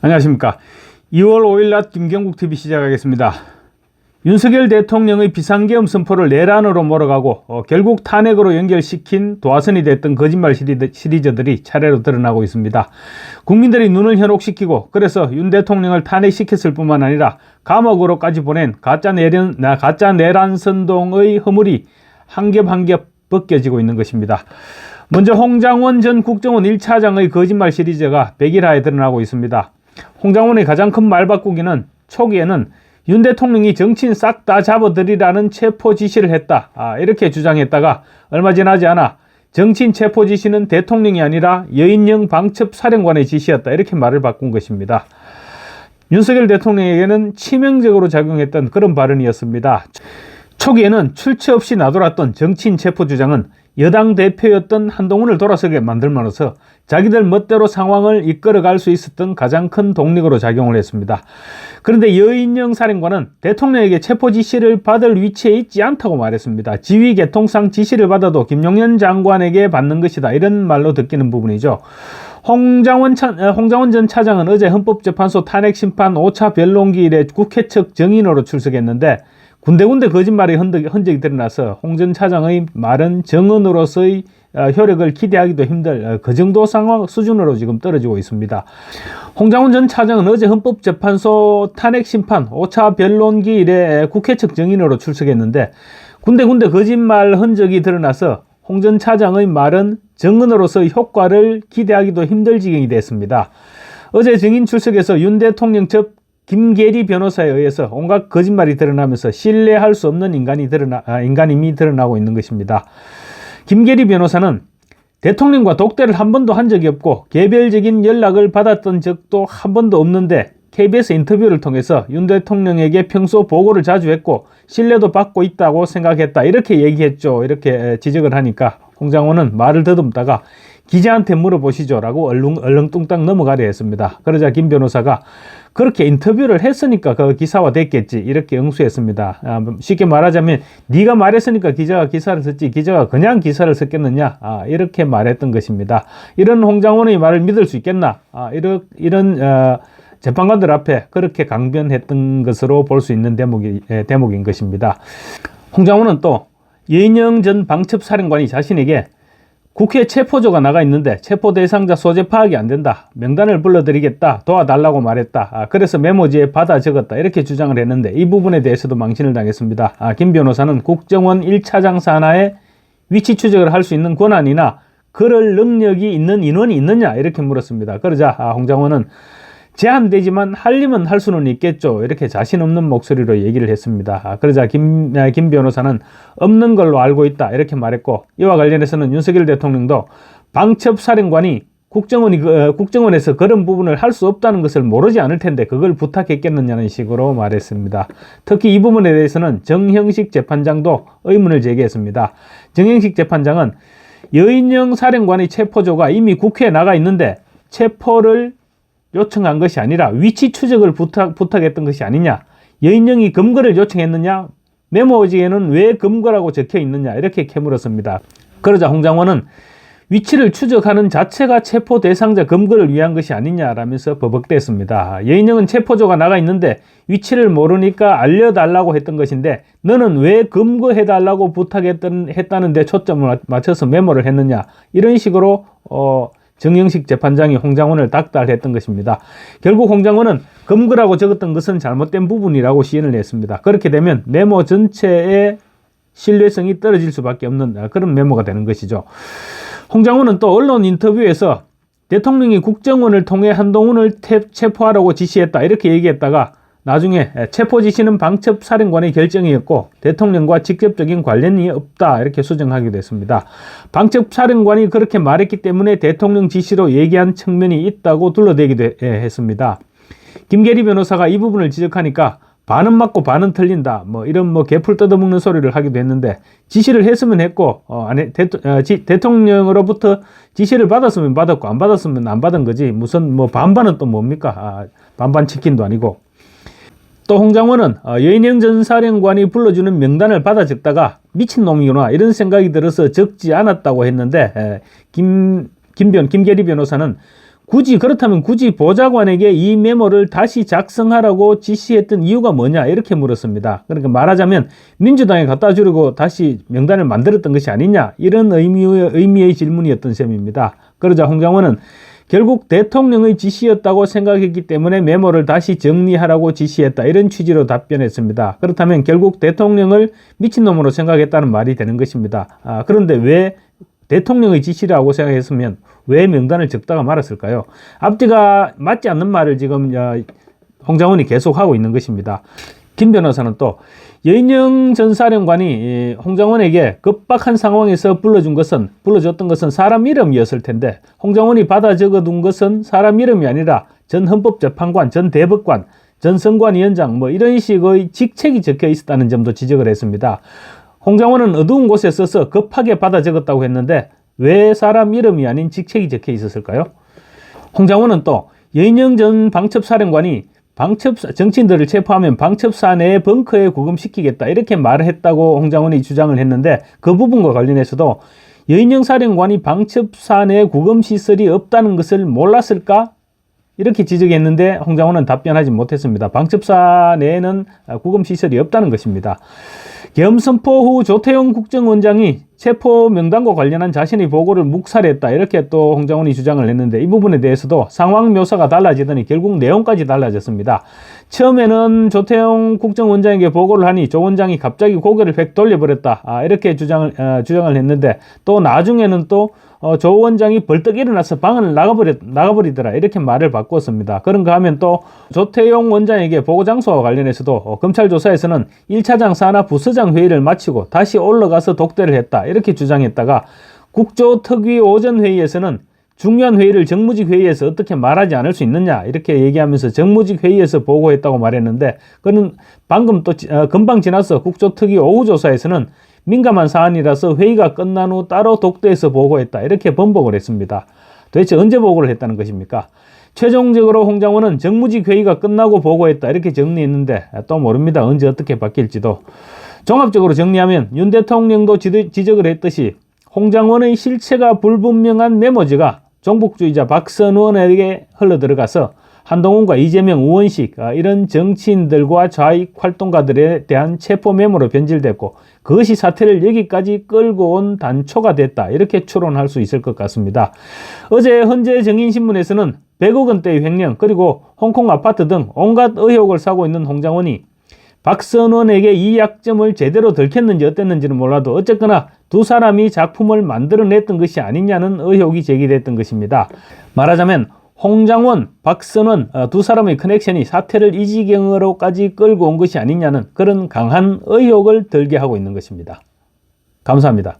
안녕하십니까. 2월 5일 낮 김경국TV 시작하겠습니다. 윤석열 대통령의 비상계엄 선포를 내란으로 몰아가고 결국 탄핵으로 연결시킨 도화선이 됐던 거짓말 시리즈들이 차례로 드러나고 있습니다. 국민들이 눈을 현혹시키고 그래서 윤 대통령을 탄핵시켰을 뿐만 아니라 감옥으로까지 보낸 가짜 내란 선동의 허물이 한 겹 한 겹 벗겨지고 있는 것입니다. 먼저 홍장원 전 국정원 1차장의 거짓말 시리즈가 백일하에 드러나고 있습니다. 홍장원의 가장 큰 말바꾸기는 초기에는 윤 대통령이 정치인 싹 다 잡아들이라는 체포 지시를 했다, 이렇게 주장했다가 얼마 지나지 않아 정치인 체포 지시는 대통령이 아니라 여인영 방첩사령관의 지시였다, 이렇게 말을 바꾼 것입니다. 윤석열 대통령에게는 치명적으로 작용했던 그런 발언이었습니다. 초기에는 출처 없이 나돌았던 정치인 체포 주장은 여당 대표였던 한동훈을 돌아서게 만들면서 자기들 멋대로 상황을 이끌어갈 수 있었던 가장 큰 동력으로 작용을 했습니다. 그런데 여인영 사령관은 대통령에게 체포 지시를 받을 위치에 있지 않다고 말했습니다. 지휘계통상 지시를 받아도 김용현 장관에게 받는 것이다, 이런 말로 듣기는 부분이죠. 홍장원 전 차장은 어제 헌법재판소 탄핵심판 5차 변론기일에 국회 측 정인으로 출석했는데 군데군데 거짓말의 흔적이 드러나서 홍 전 차장의 말은 정언으로서의 효력을 기대하기도 힘들 그 정도 상황 수준으로 지금 떨어지고 있습니다. 홍장원 전 차장은 어제 헌법재판소 탄핵심판 5차 변론기일에 국회 측 정인으로 출석했는데 군데군데 거짓말 흔적이 드러나서 홍 전 차장의 말은 정언으로서의 효과를 기대하기도 힘들 지경이 됐습니다. 어제 증인 출석에서 윤 대통령 측 김계리 변호사에 의해서 온갖 거짓말이 드러나면서 신뢰할 수 없는 인간임이 드러나고 있는 것입니다. 김계리 변호사는 대통령과 독대를 한 번도 한 적이 없고 개별적인 연락을 받았던 적도 한 번도 없는데 KBS 인터뷰를 통해서 윤 대통령에게 평소 보고를 자주 했고 신뢰도 받고 있다고 생각했다, 이렇게 얘기했죠. 이렇게 지적을 하니까 홍장원은 말을 더듬다가 기자한테 물어보시죠 라고 얼렁뚱땅 넘어가려 했습니다. 그러자 김 변호사가 그렇게 인터뷰를 했으니까 그 기사화 됐겠지, 이렇게 응수했습니다. 쉽게 말하자면 네가 말했으니까 기자가 기사를 썼지 기자가 그냥 기사를 썼겠느냐, 이렇게 말했던 것입니다. 이런 홍장원의 말을 믿을 수 있겠나, 이런 재판관들 앞에 그렇게 강변했던 것으로 볼 수 있는 대목인 것입니다. 홍장원은 또 여인영 전 방첩사령관이 자신에게 국회 체포조가 나가 있는데 체포 대상자 소재 파악이 안 된다, 명단을 불러드리겠다, 도와달라고 말했다, 그래서 메모지에 받아 적었다, 이렇게 주장을 했는데 이 부분에 대해서도 망신을 당했습니다. 김 변호사는 국정원 1차장 산하에 위치 추적을 할 수 있는 권한이나 그럴 능력이 있는 인원이 있느냐, 이렇게 물었습니다. 그러자 홍장원은 제한되지만 하려면 할 수는 있겠죠, 이렇게 자신 없는 목소리로 얘기를 했습니다. 그러자 김 변호사는 없는 걸로 알고 있다, 이렇게 말했고 이와 관련해서는 윤석열 대통령도 방첩사령관이 국정원에서 그런 부분을 할 수 없다는 것을 모르지 않을 텐데 그걸 부탁했겠느냐는 식으로 말했습니다. 특히 이 부분에 대해서는 정형식 재판장도 의문을 제기했습니다. 정형식 재판장은 여인영 사령관의 체포조가 이미 국회에 나가 있는데 체포를 요청한 것이 아니라 위치 추적을 부탁했던 것이 아니냐, 여인영이 검거를 요청했느냐, 메모지에는 왜 검거라고 적혀 있느냐, 이렇게 캐물었습니다. 그러자 홍장원은 위치를 추적하는 자체가 체포 대상자 검거를 위한 것이 아니냐라면서 버벅댔습니다. 여인영은 체포조가 나가 있는데 위치를 모르니까 알려달라고 했던 것인데 너는 왜 검거해달라고 부탁했다는데 초점을 맞춰서 메모를 했느냐, 이런 식으로 정형식 재판장이 홍장원을 닥달했던 것입니다. 결국 홍장원은 검거라고 적었던 것은 잘못된 부분이라고 시인을 했습니다. 그렇게 되면 메모 전체의 신뢰성이 떨어질 수밖에 없는 그런 메모가 되는 것이죠. 홍장원은 또 언론 인터뷰에서 대통령이 국정원을 통해 한동훈을 체포하라고 지시했다, 이렇게 얘기했다가 나중에 체포 지시는 방첩사령관의 결정이었고 대통령과 직접적인 관련이 없다, 이렇게 수정하기도 했습니다. 방첩사령관이 그렇게 말했기 때문에 대통령 지시로 얘기한 측면이 있다고 둘러대기도 했습니다. 김계리 변호사가 이 부분을 지적하니까 반은 맞고 반은 틀린다, 이런 개풀 뜯어먹는 소리를 하기도 했는데 지시를 했으면 했고 대통령으로부터 지시를 받았으면 받았고 안 받았으면 안 받은 거지 무슨 반반은 또 뭡니까? 반반 치킨도 아니고. 또 홍장원은 여인영 전 사령관이 불러주는 명단을 받아 적다가 미친놈이구나, 이런 생각이 들어서 적지 않았다고 했는데 김계리 변호사는 그렇다면 굳이 보좌관에게 이 메모를 다시 작성하라고 지시했던 이유가 뭐냐 이렇게 물었습니다. 그러니까 말하자면 민주당에 갖다 주려고 다시 명단을 만들었던 것이 아니냐 이런 의미의 질문이었던 셈입니다. 그러자 홍 장관은 결국 대통령의 지시였다고 생각했기 때문에 메모를 다시 정리하라고 지시했다 이런 취지로 답변했습니다. 그렇다면 결국 대통령을 미친놈으로 생각했다는 말이 되는 것입니다. 그런데 왜 대통령의 지시라고 생각했으면 왜 명단을 적다가 말았을까요? 앞뒤가 맞지 않는 말을 지금 홍 장관이 계속하고 있는 것입니다. 김 변호사는 또 여인영 전 사령관이 홍 장관에게 급박한 상황에서 불러줬던 것은 사람 이름이었을 텐데 홍 장관이 받아 적어둔 것은 사람 이름이 아니라 전 헌법재판관, 전 대법관, 전 선관위원장 이런 식의 직책이 적혀 있었다는 점도 지적을 했습니다. 홍 장관은 어두운 곳에 써서 급하게 받아 적었다고 했는데 왜 사람 이름이 아닌 직책이 적혀 있었을까요? 홍 장관은 또 여인영 전 방첩사령관이 정치인들을 체포하면 방첩사 내에 벙커에 구금시키겠다 이렇게 말을 했다고 홍 장관이 주장을 했는데 그 부분과 관련해서도 여인영 사령관이 방첩사 내에 구금시설이 없다는 것을 몰랐을까? 이렇게 지적했는데 홍 장관은 답변하지 못했습니다. 방첩사 내에는 구금시설이 없다는 것입니다. 계엄 선포 후 조태용 국정원장이 체포 명단과 관련한 자신의 보고를 묵살했다 이렇게 또 홍 장관이 주장을 했는데 이 부분에 대해서도 상황 묘사가 달라지더니 결국 내용까지 달라졌습니다. 처음에는 조태용 국정원장에게 보고를 하니 조 원장이 갑자기 고개를 획 돌려버렸다 이렇게 주장을 했는데 또 나중에는 또 조 원장이 벌떡 일어나서 방을 나가버리더라 이렇게 말을 바꿨습니다. 그런가 하면 또 조태용 원장에게 보고 장소와 관련해서도 검찰 조사에서는 1차장 산하 부서장 회의를 마치고 다시 올라가서 독대를 했다 이렇게 주장했다가 국조특위 오전 회의에서는 중요한 회의를 정무직 회의에서 어떻게 말하지 않을 수 있느냐 이렇게 얘기하면서 정무직 회의에서 보고했다고 말했는데 그는 방금 또 금방 지나서 국조특위 오후 조사에서는 민감한 사안이라서 회의가 끝난 후 따로 독대해서 보고했다 이렇게 번복을 했습니다. 도대체 언제 보고를 했다는 것입니까? 최종적으로 홍 장관은 정무직 회의가 끝나고 보고했다 이렇게 정리했는데 또 모릅니다. 언제 어떻게 바뀔지도. 종합적으로 정리하면 윤 대통령도 지적을 했듯이 홍 장관의 실체가 불분명한 메모지가 종북주의자 박선원에게 흘러들어가서 한동훈과 이재명, 우원식 이런 정치인들과 좌익 활동가들에 대한 체포 메모로 변질됐고 그것이 사태를 여기까지 끌고 온 단초가 됐다 이렇게 추론할 수 있을 것 같습니다. 어제 헌재정인신문에서는 100억 원대의 횡령 그리고 홍콩 아파트 등 온갖 의혹을 사고 있는 홍 장관이 박선원에게 이 약점을 제대로 들켰는지 어땠는지는 몰라도 어쨌거나 두 사람이 작품을 만들어냈던 것이 아니냐는 의혹이 제기됐던 것입니다. 말하자면 홍 장관, 박선원 두 사람의 커넥션이 사태를 이 지경으로까지 끌고 온 것이 아니냐는 그런 강한 의혹을 들게 하고 있는 것입니다. 감사합니다.